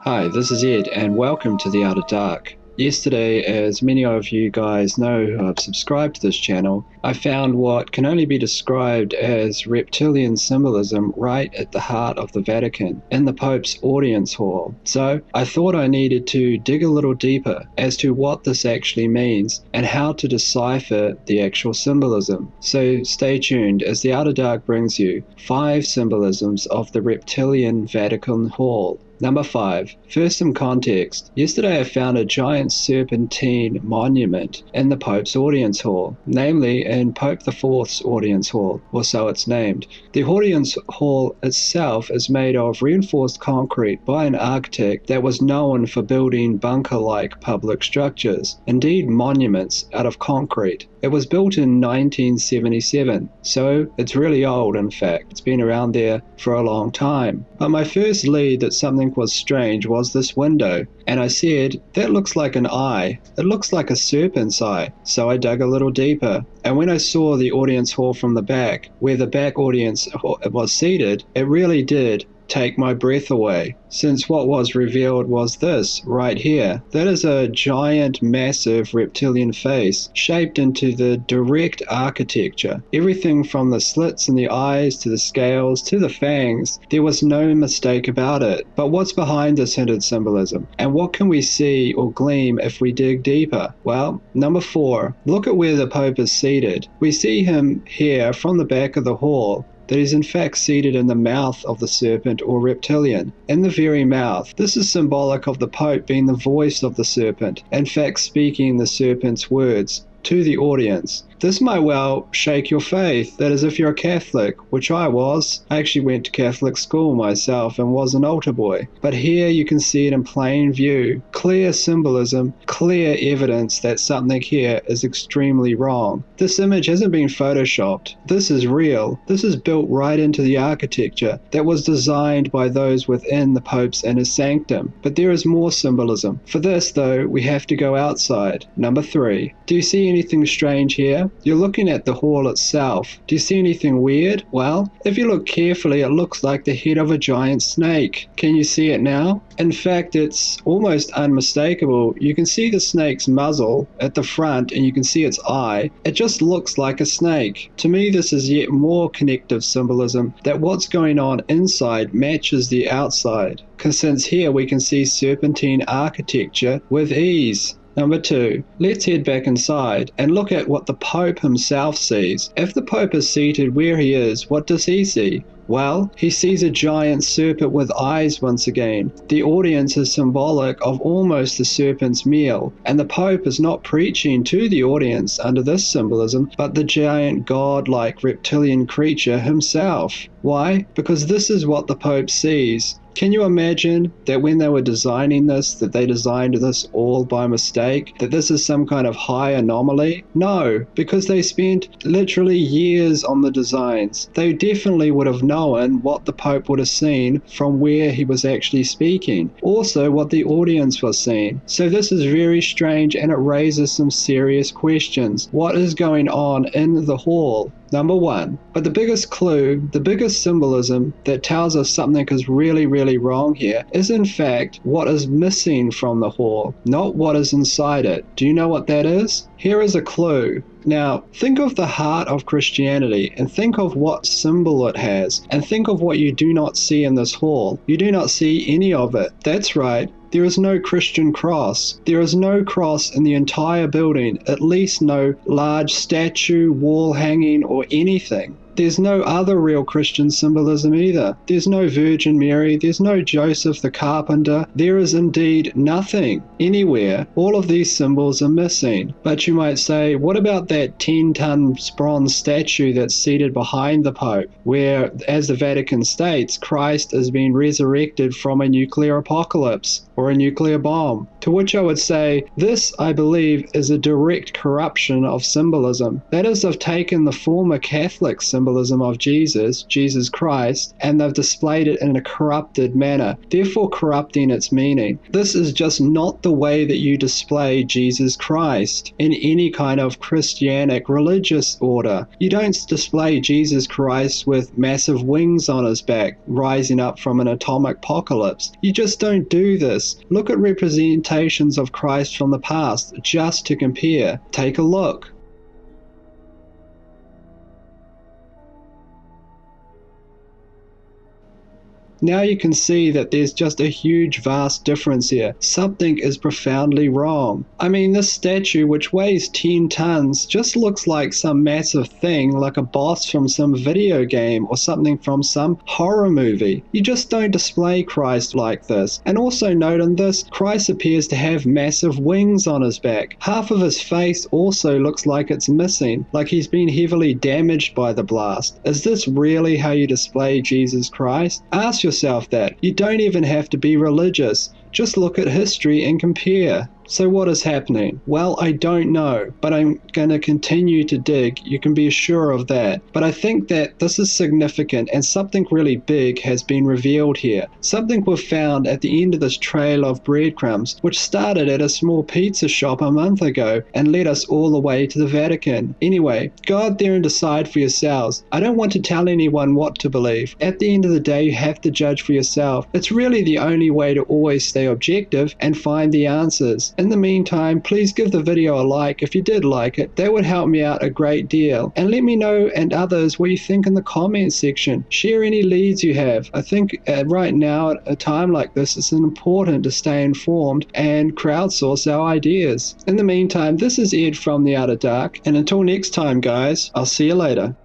Hi, this is Ed, and welcome to The Outer Dark. Yesterday, as many of you guys know who have subscribed to this channel, I found what can only be described as reptilian symbolism right at the heart of the Vatican, in the Pope's audience hall. So, I thought I needed to dig a little deeper as to what this actually means and how to decipher the actual symbolism. So, stay tuned as The Outer Dark brings you 5 symbolisms of the reptilian Vatican hall. Number 5. First, some context. Yesterday I found a giant serpentine monument in the Pope's audience hall, namely in Pope IV's audience hall, or so it's named. The audience hall itself is made of reinforced concrete by an architect that was known for building bunker-like public structures, indeed monuments out of concrete. It was built in 1977, so it's really old. In fact. It's been around there for a long time. But my first lead that something was strange was this window, and I said, that looks like an eye. It looks like a serpent's eye. So I dug a little deeper, and when I saw the audience hall from the back, where the back audience was seated, it really did take my breath away, since what was revealed was this right here. That is a giant, massive reptilian face shaped into the direct architecture. Everything from the slits in the eyes to the scales to the fangs, there was no mistake about it. But what's behind this hinted symbolism, and what can we see or glean if we dig deeper? Well, number 4, look at where the Pope is seated. We see him here from the back of the hall, that is in fact seated in the mouth of the serpent or reptilian, in the very mouth. This is symbolic of the Pope being the voice of the serpent, in fact speaking the serpent's words to the audience. This might well shake your faith. That is, if you're a Catholic, which I was. I actually went to Catholic school myself and was an altar boy. But here you can see it in plain view. Clear symbolism, clear evidence that something here is extremely wrong. This image hasn't been photoshopped. This is real. This is built right into the architecture that was designed by those within the Pope's inner sanctum. But there is more symbolism. For this, though, we have to go outside. Number 3. Do you see anything strange here? You're looking at the hall itself. Do you see anything weird? Well, if you look carefully, it looks like the head of a giant snake. Can you see it now? In fact, it's almost unmistakable. You can see the snake's muzzle at the front and you can see its eye. It just looks like a snake. To me, this is yet more connective symbolism that what's going on inside matches the outside. Because since here we can see serpentine architecture with ease. Number 2, let's head back inside and look at what the Pope himself sees. If the Pope is seated where he is, what does he see? Well, he sees a giant serpent with eyes once again. The audience is symbolic of almost the serpent's meal, and the Pope is not preaching to the audience under this symbolism, but the giant god-like reptilian creature himself. Why? Because this is what the Pope sees. Can you imagine that when they were designing this, that they designed this all by mistake? That this is some kind of high anomaly? No, because they spent literally years on the designs. They definitely would have known what the Pope would have seen from where he was actually speaking. Also, what the audience was seeing. So this is very strange and it raises some serious questions. What is going on in the hall? Number 1. But the biggest clue, the biggest symbolism that tells us something is really wrong here is in fact what is missing from the hall, not what is inside it. Do you know what that is? Here is a clue. Now, think of the heart of Christianity and think of what symbol it has and think of what you do not see in this hall. You do not see any of it. That's right. There is no Christian cross. There is no cross in the entire building, at least no large statue, wall hanging, or anything. There's no other real Christian symbolism either. There's no Virgin Mary, there's no Joseph the carpenter. There is indeed nothing anywhere. All of these symbols are missing. But you might say, what about that 10-ton bronze statue that's seated behind the Pope, where, as the Vatican states, Christ is being resurrected from a nuclear apocalypse or a nuclear bomb? To which I would say, this, I believe, is a direct corruption of symbolism. That is, they've taken the former Catholic symbolism symbolism of Jesus Christ, and they've displayed it in a corrupted manner, therefore corrupting its meaning. This is just not the way that you display Jesus Christ in any kind of Christianic religious order. You don't display Jesus Christ with massive wings on his back, rising up from an atomic apocalypse. You just don't do this. Look at representations of Christ from the past, just to compare. Take a look. Now you can see that there's just a huge, vast difference here. Something is profoundly wrong. I mean, this statue, which weighs 10 tons, just looks like some massive thing, like a boss from some video game or something from some horror movie. You just don't display Christ like this. And also note in this, Christ appears to have massive wings on his back. Half of his face also looks like it's missing, like he's been heavily damaged by the blast. Is this really how you display Jesus Christ? Ask yourself that. You don't even have to be religious. Just look at history and compare. So what is happening? Well, I don't know, but I'm going to continue to dig. You can be sure of that. But I think that this is significant and something really big has been revealed here. Something we've found at the end of this trail of breadcrumbs, which started at a small pizza shop a month ago and led us all the way to the Vatican. Anyway, go out there and decide for yourselves. I don't want to tell anyone what to believe. At the end of the day, you have to judge for yourself. It's really the only way to always stay objective and find the answers. In the meantime, please give the video a like if you did like it. That would help me out a great deal. And let me know and others what you think in the comments section. Share any leads you have. I think right now at a time like this, it's important to stay informed and crowdsource our ideas. In the meantime, this is Ed from The Outer Dark, and until next time guys, I'll see you later.